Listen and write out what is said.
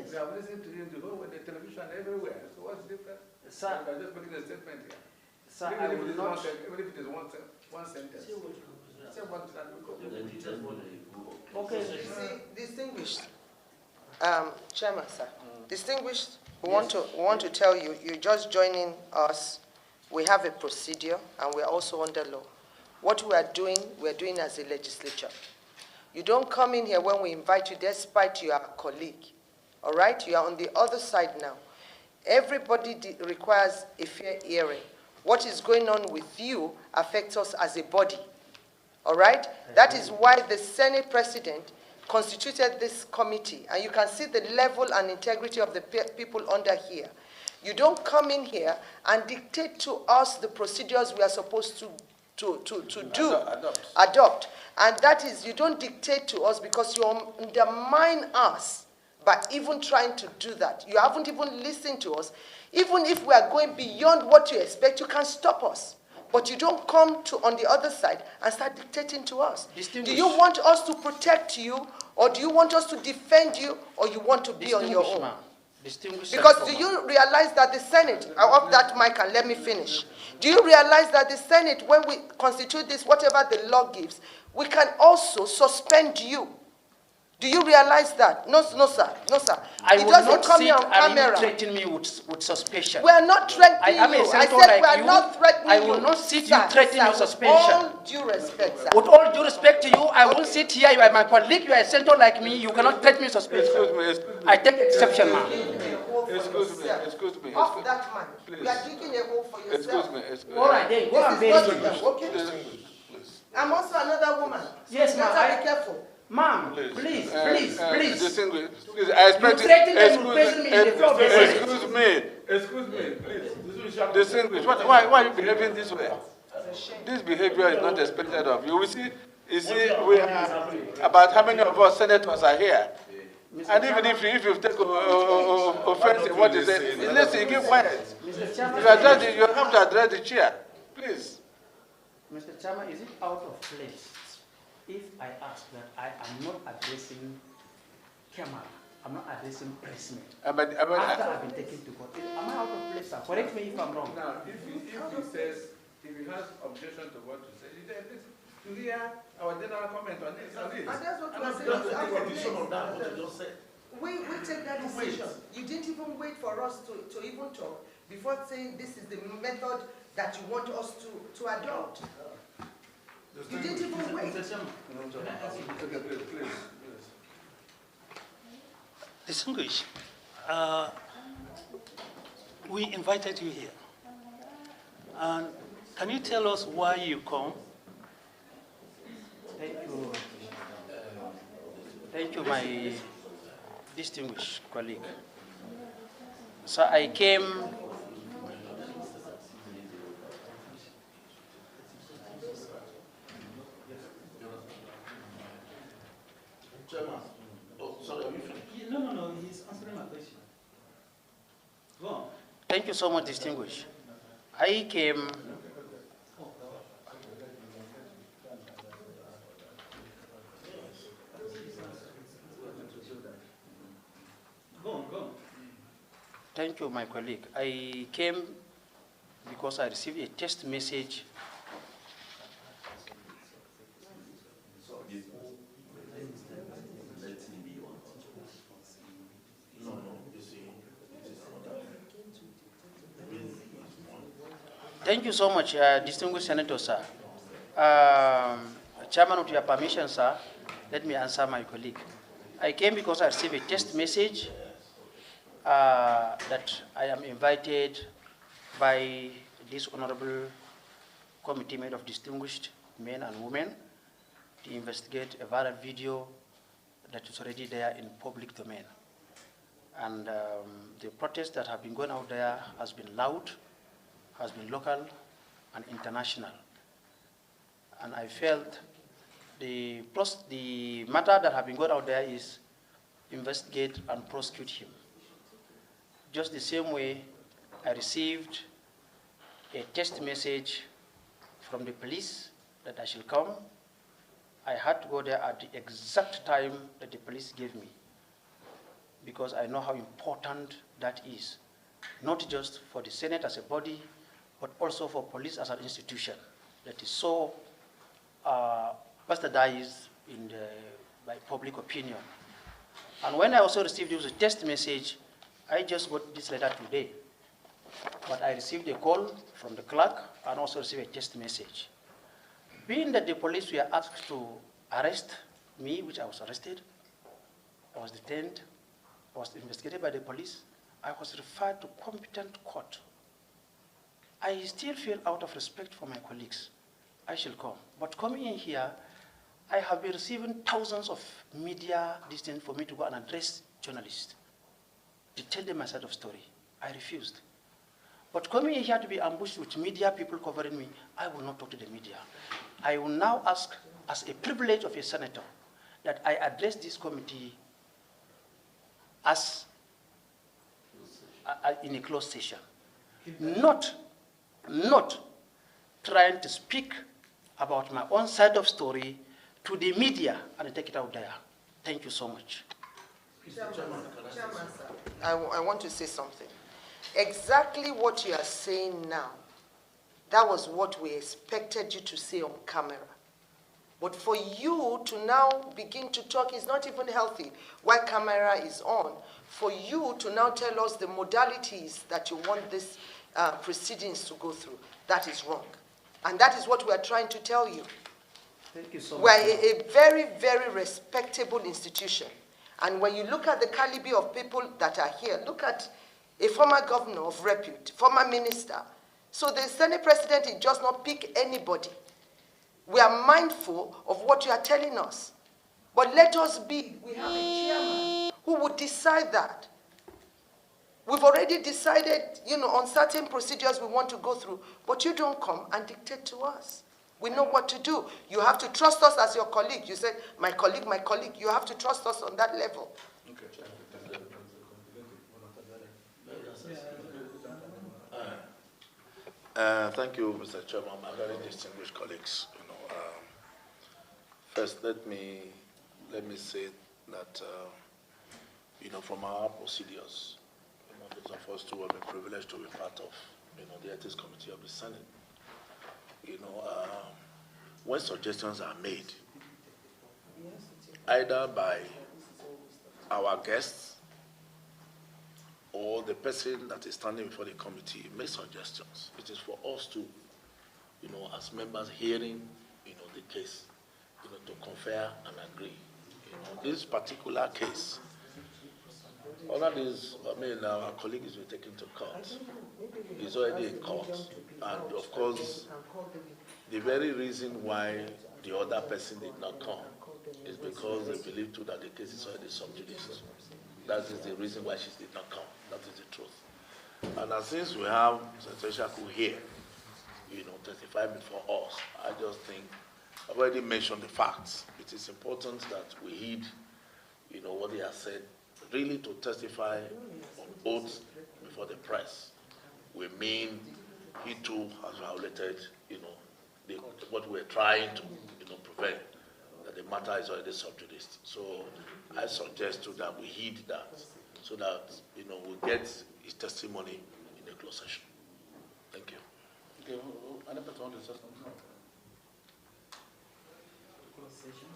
Yes. We have listened to you in the home, the television, everywhere. So what's different? Sir, I'm just making a statement here. sir, Even I will not. Even if it is one sentence. Say one sentence. Okay. See, distinguished Chairman, sir. Distinguished, we want to tell you, you're just joining us. We have a procedure, and we're also under law. What we're doing as a legislature. You don't come in here when we invite you, despite you are a colleague. All right? You are on the other side now. Everybody requires a fair hearing. What is going on with you affects us as a body. All right? That is why the Senate President constituted this committee, and you can see the level and integrity of the people under here. You don't come in here and dictate to us the procedures we are supposed to adopt. And that is, you don't dictate to us because you undermine us by even trying to do that. You haven't even listened to us. Even if we are going beyond what you expect, you can stop us. But you don't come to on the other side and start dictating to us. Do you want us to protect you, or do you want us to defend you, or you want to be on your own? Because do you realize that the Senate, off that mic and let me finish. Do you realize that the Senate, when we constitute this, whatever the law gives, we can also suspend you? Do you realize that? No, sir. No, sir. I will not sit and you threaten me with suspicion. We are not threatening you. I said like we are not threatening you. I will not sit you threatening you suspension. With all due respect, sir. With all due respect to you, I will sit here. You are my colleague. You are a senator like me. You cannot threaten me suspension. Excuse me. I take exception, ma'am. Excuse me. Off that man. You are digging a hole for yourself. Excuse me. All right, then go and bury me. Okay. I'm also another woman. Yes, ma'am. Better be careful. Ma'am, please. Distinguished. I expect you threaten them to prison me in the floor. Excuse me, please. Distinguished. Why are you behaving this way? This behavior is not expected of you. You see, we are about how many of us senators are here? And even if you take offense in what you say, listen, keep quiet. You have to address the chair. Please. Mr. Chairman, is it out of place if I ask that I am not addressing camera, I'm not addressing pressmen? After I've been taken to court, am I out of place, sir? Correct me if I'm wrong. Now, if he has objection to what you say, to hear our general comment on this. And that's what we are saying. We take that decision. You didn't even wait for us to even talk before saying this is the method that you want us to adopt. You didn't even wait. Distinguished, we invited you here. And can you tell us why you come? Thank you. Thank you, my distinguished colleague. So I came No, he's answering my question. Go on. Thank you so much, distinguished. I came Go on. Thank you, my colleague. I came because I received a text message Thank you so much, distinguished Senator, sir. Chairman, with your permission, sir, let me answer my colleague. I came because I received a text message that I am invited by this honorable committee made of distinguished men and women to investigate a viral video that is already there in public domain. And the protests that have been going out there has been loud, has been local and international. And I felt the matter that have been going out there is investigate and prosecute him. Just the same way I received a text message from the police that I shall come. I had to go there at the exact time that the police gave me. because I know how important that is, not just for the Senate as a body, but also for police as an institution that is so bastardized by public opinion. And when I also received this text message, I just got this letter today, but I received a call from the clerk and also received a text message. Being that the police were asked to arrest me, which I was arrested, I was detained, I was investigated by the police, I was referred to competent court. I still feel out of respect for my colleagues, I shall come. But coming in here, I have been receiving thousands of media distance for me to go and address journalists, to tell them my side of story. I refused. But coming in here to be ambushed with media people covering me, I will not talk to the media. I will now ask, as a privilege of a senator, that I address this committee as in a closed session. Not trying to speak about my own side of story to the media and take it out there. Thank you so much. Chairman, sir, I want to say something. Exactly what you are saying now, that was what we expected you to say on camera. But for you to now begin to talk is not even healthy while camera is on. For you to now tell us the modalities that you want this proceedings to go through, that is wrong. And that is what we are trying to tell you. Thank you so much. We're a very, very respectable institution. And when you look at the caliber of people that are here, look at a former governor of repute, former minister. So the Senate president is just not pick anybody. We are mindful of what you are telling us. But let us be, we have a chairman who would decide that. We've already decided, on certain procedures we want to go through, but you don't come and dictate to us. We know what to do. You have to trust us as your colleague. You said, my colleague, my colleague. You have to trust us on that level. Okay. Thank you, Mr. Chairman, my very distinguished colleagues. First, let me say that from our procedures, those of us who have been privileged to be part of the Ethics Committee of the Senate, when suggestions are made, either by our guests or the person that is standing before the committee makes suggestions, it is for us to, as members hearing, the case, to confer and agree. This particular case, all of this, our colleague is taken to court. He's already in court. And of course, the very reason why the other person did not come is because they believe too that the case is already sub judice. That is the reason why she did not come. That is the truth. And since we have Senator Shaku here, testifying before us, I just think I've already mentioned the facts. It is important that we heed, what he has said, really to testify on oath before the press. We mean he too has violated, what we're trying to, prevent, that the matter is already sub judice. So I suggest to that we heed that, so that, we get his testimony in the closed session. Thank you. Okay, I never told you something. Closed session.